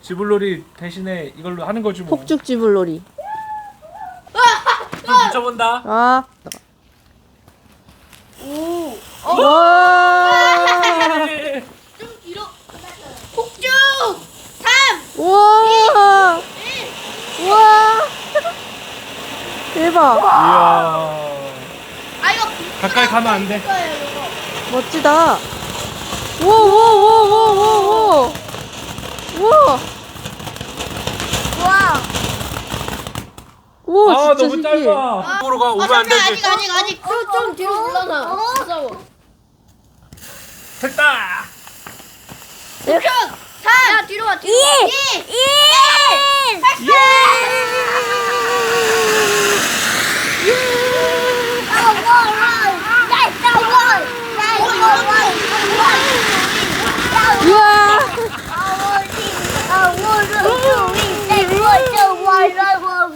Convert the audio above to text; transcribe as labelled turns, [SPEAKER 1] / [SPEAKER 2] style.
[SPEAKER 1] 쥐불놀이 대신에 이걸로 하는 거지 뭐.
[SPEAKER 2] 폭죽 쥐불놀이.
[SPEAKER 1] 불 붙여본다.
[SPEAKER 2] 아.
[SPEAKER 3] 오.
[SPEAKER 2] 와.
[SPEAKER 3] 좀 길어. 폭죽. 3.
[SPEAKER 2] 우와. 우와. 대박.
[SPEAKER 1] 이야.
[SPEAKER 3] 아 이거
[SPEAKER 1] 가까이 가면 안 돼.
[SPEAKER 3] 거예요 이거.
[SPEAKER 2] 멋지다. 우와우와우와우와. 우와.
[SPEAKER 3] 와.
[SPEAKER 2] 우와
[SPEAKER 1] 아
[SPEAKER 2] 진짜
[SPEAKER 1] 너무
[SPEAKER 2] 신기해.
[SPEAKER 1] 짧아. 앞으로 가 오면 안 되지.
[SPEAKER 3] 아직 좀 뒤로 물러나. 무서워.
[SPEAKER 1] 됐다.
[SPEAKER 3] 폭죽. 3. 야 뒤로 와. 뒤로. 2. 1.
[SPEAKER 1] 예!